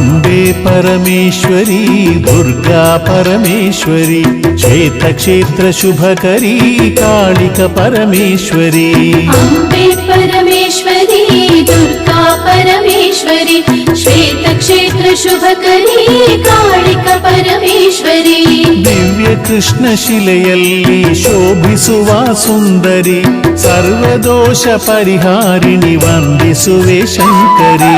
ಅಂಬೆ ಪರಮೇಶ್ವರಿ ದುರ್ಗಾ ಪರಮೇಶ್ವರಿ ಶ್ವೇತಕ್ಷೇತ್ರ ಶುಭಕರಿ ಕಾಳಿಕ ಪರಮೇಶ್ವರಿ ಅಂಬೆ ಪರಮೇಶ್ವರಿ ದುರ್ಗಾ ಪರಮೇಶ್ವರಿ ಶ್ವೇತಕ್ಷೇತ್ರ ಶುಭಕರಿ ಕಾಳಿಕ ಪರಮೇಶ್ವರಿ ದಿವ್ಯ ಕೃಷ್ಣ ಶಿಲೆಯಲ್ಲಿ ಶೋಭಿಸುವ ಸುಂದರಿ ಸರ್ವದೋಷ ಪರಿಹಾರಿಣಿ ವಂದಿಸುವೆ ಶಂಕರಿ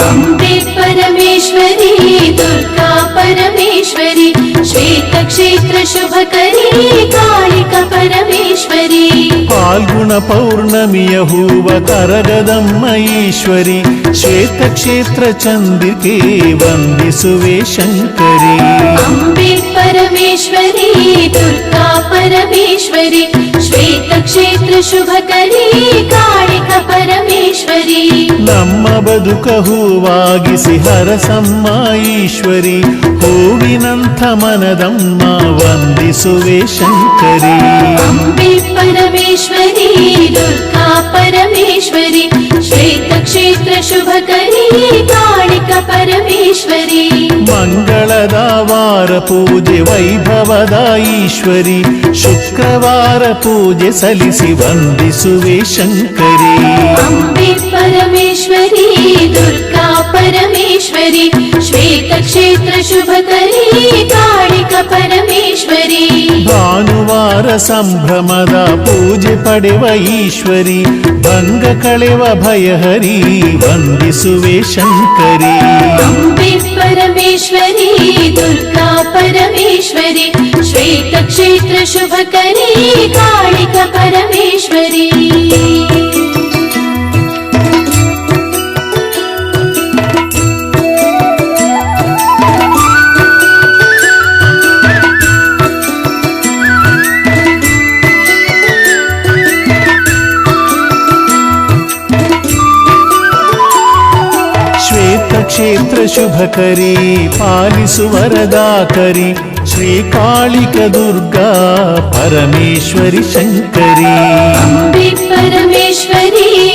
ಅಂಬೆ ಪರಮೇಶ್ವರಿ ದುರ್ಗಾ ಪರಮೇಶ್ವರಿ ಶ್ವೇತಕ್ಷೇತ್ರ ಶುಭಕರಿ ಕಾಳಿಕ ಪರಮೇಶ್ವರಿ ಫಾಲ್ಗುಣ ಪೌರ್ಣಮಿಯ ಹೂವ ಕರಗದಮ್ಮ ಈಶ್ವರಿ ಶ್ವೇತಕ್ಷೇತ್ರ ಚಂದಿಕೆ ವಂದಿಸುವೆ ಶಂಕರಿ ಅಂಬೆ ಪರಮೇಶ್ವರಿ ದುರ್ಗಾ ಪರಮೇಶ್ವರಿ ಶ್ವೇತಕ್ಷೇತ್ರ ಶುಭಕರಿ ಕಾಳಿಕ ಪರಮೇಶ್ವರಿ ನಮ್ಮ ಬದುಕ ಹೂವಾಗಿಸಿ ಹರಸಮ್ಮ ಈಶ್ವರಿ ಹೂವಿನಂಥ ಮನದಮ್ಮ ವಂದಿಸುವೆ ಶಂಕರಿ ಅಂಬೆ ಪರಮೇಶ್ವರಿ ದುರ್ಗಾ ಪರಮೇಶ್ವರಿ ಶ್ವೇತಕ್ಷೇತ್ರ ಶುಭಕರಿ ಕಾಳಿಕ ಪರಮೇಶ್ವರಿ ಮಂಗಳದ ವಾರ ಪೂಜೆ ವೈಭವದ ಈಶ್ವರಿ ಶುಕ್ರವಾರ ಪೂಜೆ ಸಲ್ಲಿಸಿ ವಂದಿಸುವೆ ಶಂಕರಿ ಅಂಬೆ ಪರಮೇಶ್ವರಿ ದುರ್ಗಾ ಪರಮೇಶ್ವರಿ ಶ್ವೇತಕ್ಷೇತ್ರ ಶುಭಕರಿ ಕಾಳಿಕ ಪರಮೇಶ್ವರಿ ಭಾನುವಾರ ಸಂಭ್ರಮದ ಪೂಜೆ ಪಡೆವ ಈಶ್ವರಿ ಭಂಗ ಕಳೆವ ಭಯಹರಿ ವಂದಿಸುವೆ ಶಂಕರಿ ಅಂಬೆ ಪರಮೇಶ್ವರಿ ದುರ್ಗಾ ಪರಮೇಶ್ವರಿ ಶ್ವೇತಕ್ಷೇತ್ರ ಶುಭಕರಿ ಕಾಳಿಕ ಪರಮೇಶ್ವರಿ ಕ್ಷೇತ್ರ ಶುಭಕರಿ ಪಾಲಿಸು ವರದಾಕರಿ ಶ್ರೀಕಾಳಿಕ ದುರ್ಗಾ ಪರಮೇಶ್ವರಿ ಶಂಕರಿ ಅಂಬೆ ಪರಮೇಶ್ವರಿ